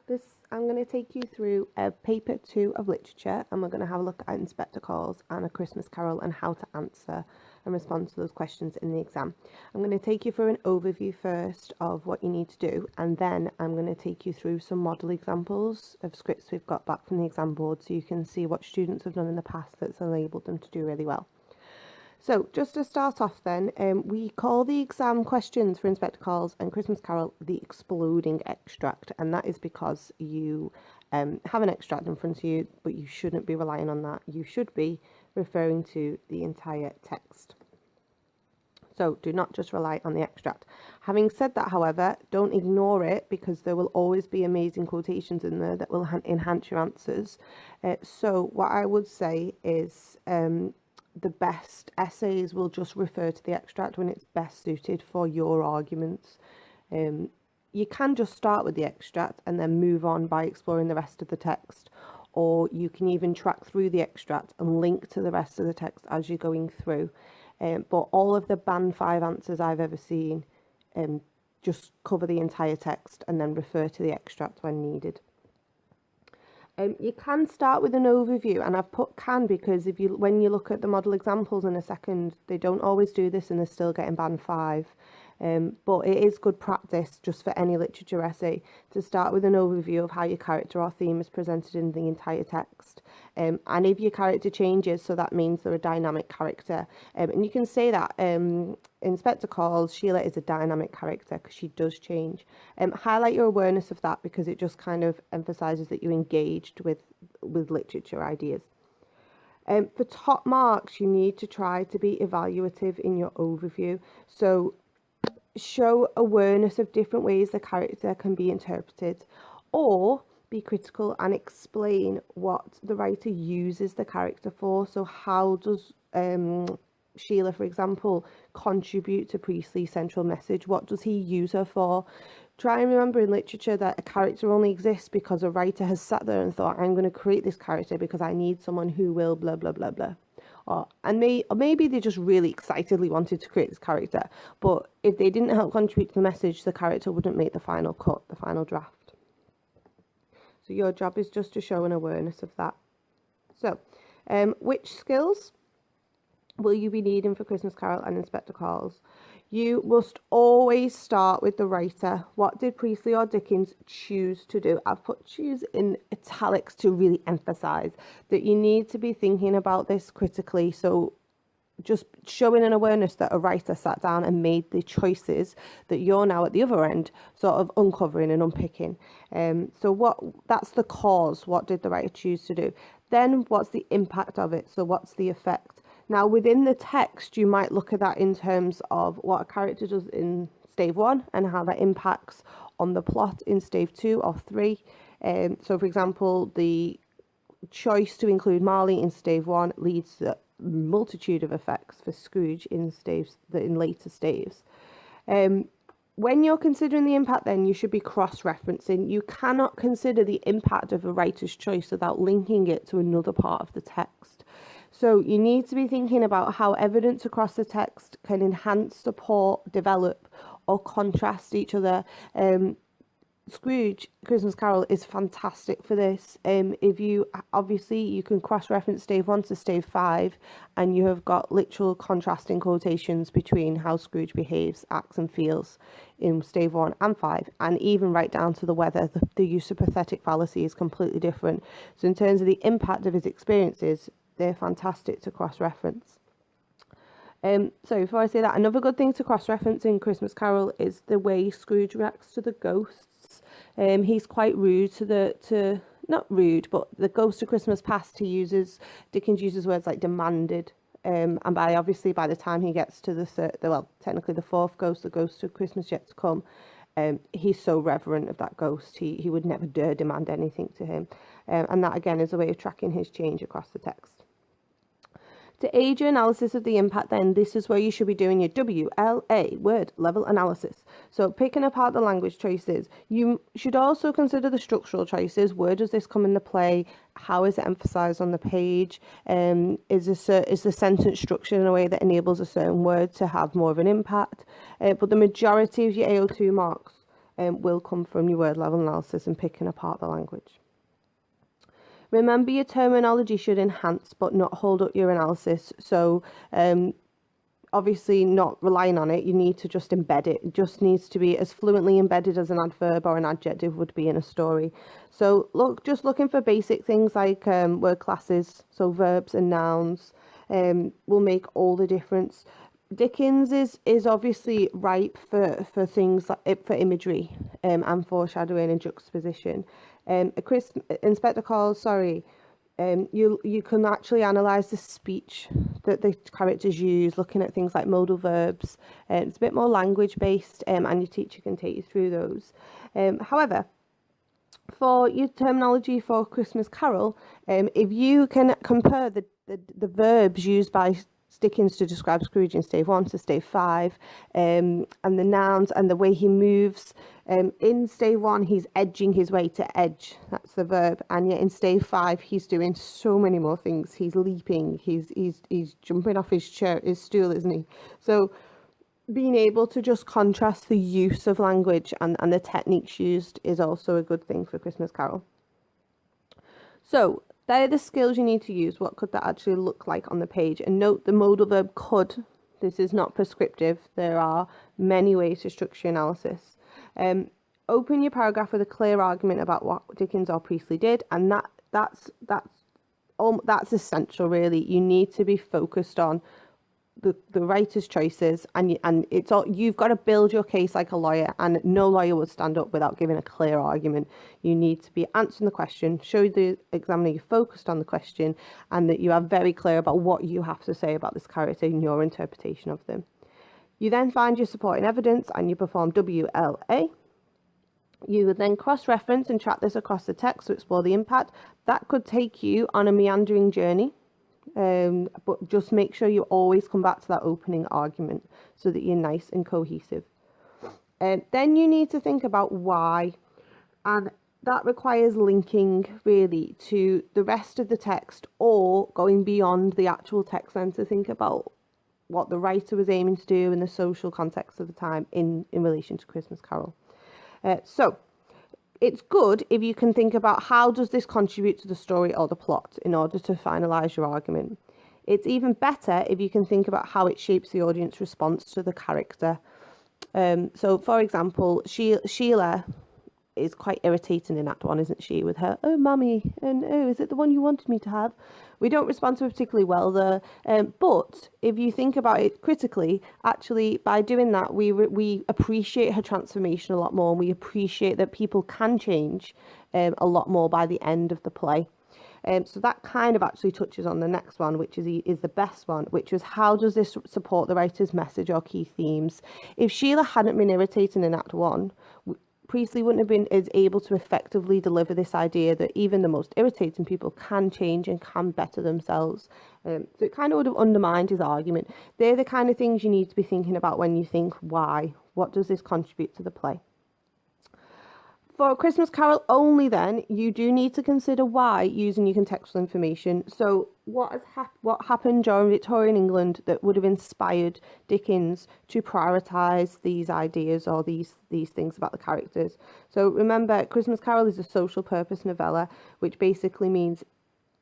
So I'm going to take you through paper 2 of literature, and we're going to have a look at Inspector Calls and A Christmas Carol and how to answer and respond to those questions in the exam. I'm going to take you through an overview first of what you need to do, and then I'm going to take you through some model examples of scripts we've got back from the exam board so you can see what students have done in the past that's enabled them to do really well. So just to start off then, we call the exam questions for Inspector Calls and Christmas Carol the exploding extract, and that is because you have an extract in front of you, but you shouldn't be relying on that. You should be referring to the entire text. So do not just rely on the extract. Having said that, however, don't ignore it because there will always be amazing quotations in there that will enhance your answers. So what I would say is the best essays will just refer to the extract when it's best suited for your arguments. You can just start with the extract and then move on by exploring the rest of the text, or you can even track through the extract and link to the rest of the text as you're going through. But all of the band 5 answers I've ever seen just cover the entire text and then refer to the extract when needed. You can start with an overview, and I've put can because when you look at the model examples in a second, they don't always do this and they're still getting band 5. But it is good practice just for any literature essay to start with an overview of how your character or theme is presented in the entire text. And if your character changes, so that means they're a dynamic character. And you can say that Inspector Calls, Sheila is a dynamic character because she does change. Highlight your awareness of that because it just kind of emphasises that you're engaged with literature ideas. For top marks, you need to try to be evaluative in your overview. So show awareness of different ways the character can be interpreted, or be critical and explain what the writer uses the character for. So how does Sheila, for example, contribute to Priestley's central message? What does he use her for? Try and remember in literature that a character only exists because a writer has sat there and thought, I'm going to create this character because I need someone who will blah, blah, blah, blah. Or maybe they just really excitedly wanted to create this character, but if they didn't help contribute to the message, the character wouldn't make the final cut, the final draft. So your job is just to show an awareness of that. So, which skills will you be needing for Christmas Carol and Inspector Calls? You must always start with the writer. What did Priestley or Dickens choose to do? I've put choose in italics to really emphasize that you need to be thinking about this critically. So just showing an awareness that a writer sat down and made the choices that you're now at the other end sort of uncovering and unpicking. So that's the cause. What did the writer choose to do? Then what's the impact of it? So what's the effect? Now, within the text, you might look at that in terms of what a character does in stave 1 and how that impacts on the plot in stave 2 or 3. So, for example, the choice to include Marley in stave 1 leads to a multitude of effects for Scrooge in later staves. When you're considering the impact, then you should be cross-referencing. You cannot consider the impact of a writer's choice without linking it to another part of the text. So you need to be thinking about how evidence across the text can enhance, support, develop, or contrast each other. Scrooge Christmas Carol is fantastic for this. You can cross-reference stave 1 to stave 5, and you have got literal contrasting quotations between how Scrooge behaves, acts, and feels in stave 1 and 5, and even right down to the weather. The use of pathetic fallacy is completely different. So in terms of the impact of his experiences, they're fantastic to cross-reference. So before I say that, another good thing to cross-reference in Christmas Carol is the way Scrooge reacts to the ghosts. He's quite rude not rude, but the ghost of Christmas past, Dickens uses words like demanded. And by the time he gets to technically the fourth ghost, the ghost of Christmas yet to come, he's so reverent of that ghost, he would never dare demand anything to him. And that again is a way of tracking his change across the text. To aid your analysis of the impact, then, this is where you should be doing your WLA, word level analysis. So picking apart the language choices, you should also consider the structural choices. Where does this come into play? How is it emphasized on the page? Is the sentence structured in a way that enables a certain word to have more of an impact? But the majority of your AO2 marks will come from your word level analysis and picking apart the language. Remember, your terminology should enhance but not hold up your analysis. So obviously not relying on it, you need to just embed it. It just needs to be as fluently embedded as an adverb or an adjective would be in a story. So just looking for basic things like word classes, so verbs and nouns, will make all the difference. Dickens is obviously ripe for things like for imagery and foreshadowing and juxtaposition. Inspector Calls, you can actually analyse the speech that the characters use, looking at things like modal verbs. It's a bit more language based, and your teacher can take you through those. However, for your terminology for Christmas Carol, if you can compare the verbs used by Dickens to describe Scrooge in stave 1 to stave 5, and the nouns and the way he moves. In stave 1, he's edging his way to edge. That's the verb. And yet in stave 5, he's doing so many more things. He's leaping. He's jumping off his stool, isn't he? So being able to just contrast the use of language and the techniques used is also a good thing for Christmas Carol. So they're the skills you need to use. What could that actually look like on the page? And note the modal verb could. This is not prescriptive. There are many ways to structure analysis. Open your paragraph with a clear argument about what Dickens or Priestley did, and that's essential, really. You need to be focused on the writer's choices, and it's all, you've got to build your case like a lawyer, and no lawyer would stand up without giving a clear argument. You need to be answering the question, show the examiner you're focused on the question, and that you are very clear about what you have to say about this character in your interpretation of them. You then find your supporting evidence and you perform WLA. You would then cross-reference and track this across the text to explore the impact. That could take you on a meandering journey. But just make sure you always come back to that opening argument so that you're nice and cohesive. Then you need to think about why, and that requires linking really to the rest of the text or going beyond the actual text then to think about what the writer was aiming to do in the social context of the time in relation to Christmas Carol. So it's good if you can think about how does this contribute to the story or the plot in order to finalise your argument. It's even better if you can think about how it shapes the audience response to the character. So, for example, Sheila is quite irritating in Act 1, isn't she? With her, oh, mummy, and oh, is it the one you wanted me to have? We don't respond to her particularly well there. But if you think about it critically, actually, by doing that, we appreciate her transformation a lot more, and we appreciate that people can change a lot more by the end of the play. So that kind of actually touches on the next one, which is the best one, which was how does this support the writer's message or key themes? If Sheila hadn't been irritating in Act 1, Priestley wouldn't have been as able to effectively deliver this idea that even the most irritating people can change and can better themselves. So it kind of would have undermined his argument. They're the kind of things you need to be thinking about when you think, why? What does this contribute to the play? For Christmas Carol only then, you do need to consider why using your contextual information. So what happened during Victorian England that would have inspired Dickens to prioritise these ideas or these things about the characters? So remember, Christmas Carol is a social purpose novella, which basically means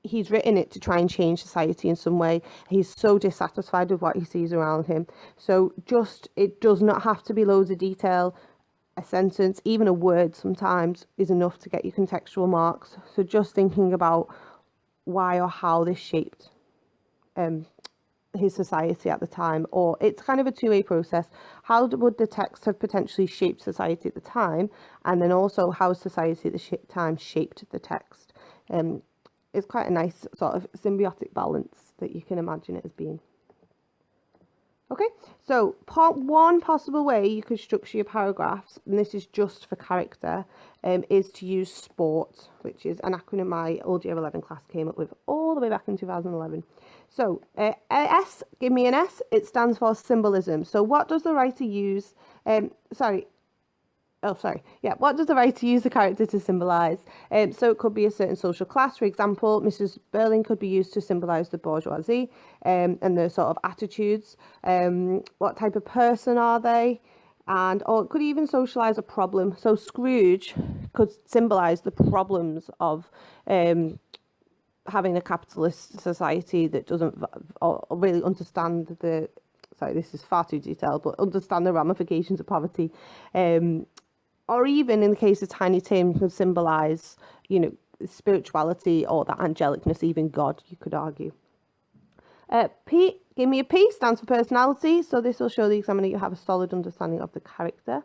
he's written it to try and change society in some way. He's so dissatisfied with what he sees around him. So it does not have to be loads of detail. A sentence, even a word sometimes, is enough to get you contextual marks. So just thinking about why or how this shaped his society at the time, or it's kind of a two-way process. How would the text have potentially shaped society at the time, and then also how society at the time shaped the text? It's quite a nice sort of symbiotic balance that you can imagine it as being. Okay, so one possible way you could structure your paragraphs, and this is just for character, is to use SPORT, which is an acronym my old Year 11 class came up with all the way back in 2011. So S, give me an S, it stands for symbolism. So what does the writer use, what does the writer use the character to symbolise? So it could be a certain social class. For example, Mrs. Burling could be used to symbolise the bourgeoisie and their sort of attitudes. What type of person are they? or it could even socialise a problem. So Scrooge could symbolise the problems of having a capitalist society that doesn't or really understand the, sorry, this is far too detailed, but understand the ramifications of poverty. Or even in the case of Tiny Tim, could symbolise, you know, spirituality or that angelicness, even God, you could argue. P, give me a P, stands for personality. So this will show the examiner you have a solid understanding of the character.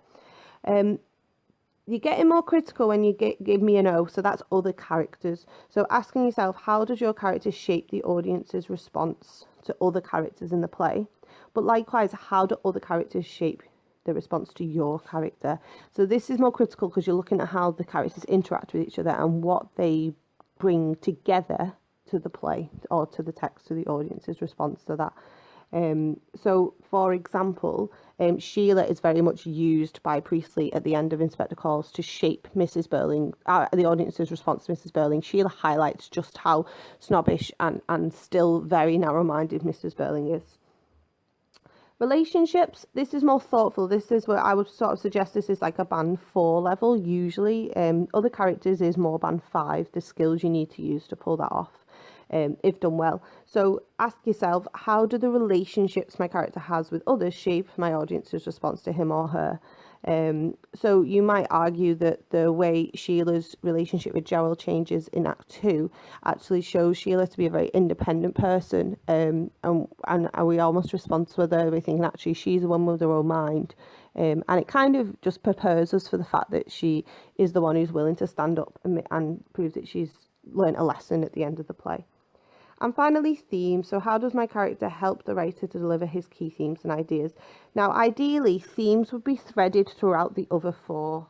You're getting more critical when you give me an O, so that's other characters. So asking yourself, how does your character shape the audience's response to other characters in the play? But likewise, how do other characters shape the response to your character? So this is more critical because you're looking at how the characters interact with each other and what they bring together to the play or to the text, to the audience's response to that. So, for example, Sheila is very much used by Priestley at the end of Inspector Calls to shape Mrs. Burling, the audience's response to Mrs. Burling. Sheila highlights just how snobbish and still very narrow-minded Mrs. Burling is. Relationships, this is more thoughtful. This is where I would sort of suggest this is like a band 4 level usually. Other characters is more band 5, the skills you need to use to pull that off. If done well. So ask yourself, how do the relationships my character has with others shape my audience's response to him or her? So you might argue that the way Sheila's relationship with Gerald changes in Act 2 actually shows Sheila to be a very independent person, and we almost respond to her by thinking actually she's the one with her own mind. And it kind of just prepares us for the fact that she is the one who's willing to stand up and prove that she's learned a lesson at the end of the play. And finally, themes. So how does my character help the writer to deliver his key themes and ideas? Now, ideally, themes would be threaded throughout the other 4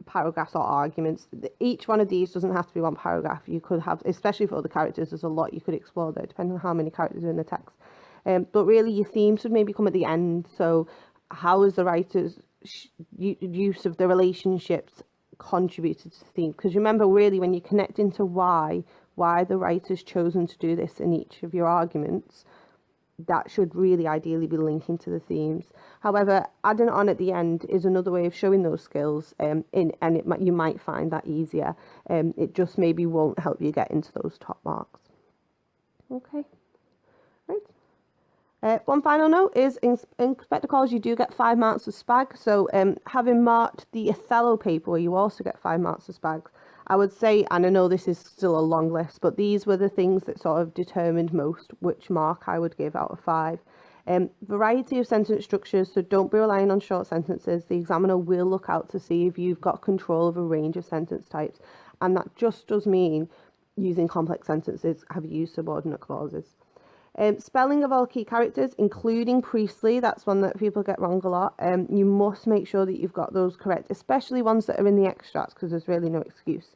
paragraphs or arguments. Each one of these doesn't have to be one paragraph. You could have, especially for other characters, there's a lot you could explore there, depending on how many characters are in the text. But really, your themes would maybe come at the end. So how is the writer's use of the relationships contributed to the theme? Because remember, really, when you connect into why the writer's chosen to do this in each of your arguments, that should really ideally be linking to the themes. However, adding it on at the end is another way of showing those skills, you might find that easier. It just maybe won't help you get into those top marks. Okay, right. One final note is in Inspector Calls you do get 5 marks for SPAG. So having marked the Othello paper where you also get 5 marks for SPAG, I would say, and I know this is still a long list, but these were the things that sort of determined most which mark I would give out of 5. Variety of sentence structures, so don't be relying on short sentences. The examiner will look out to see if you've got control of a range of sentence types, and that just does mean using complex sentences, have used subordinate clauses. Spelling of all key characters, including Priestley, that's one that people get wrong a lot. You must make sure that you've got those correct, especially ones that are in the extracts, because there's really no excuse.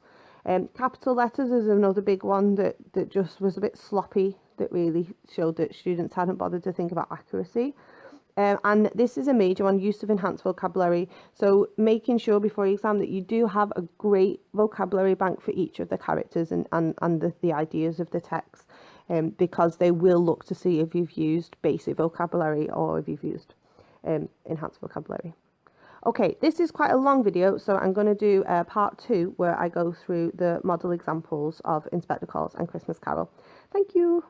Capital letters is another big one that just was a bit sloppy, that really showed that students hadn't bothered to think about accuracy. And this is a major one, use of enhanced vocabulary. So making sure before your exam that you do have a great vocabulary bank for each of the characters and the ideas of the text, because they will look to see if you've used basic vocabulary or if you've used enhanced vocabulary. Okay, this is quite a long video, so I'm going to do part 2 where I go through the model examples of Inspector Calls and Christmas Carol. Thank you.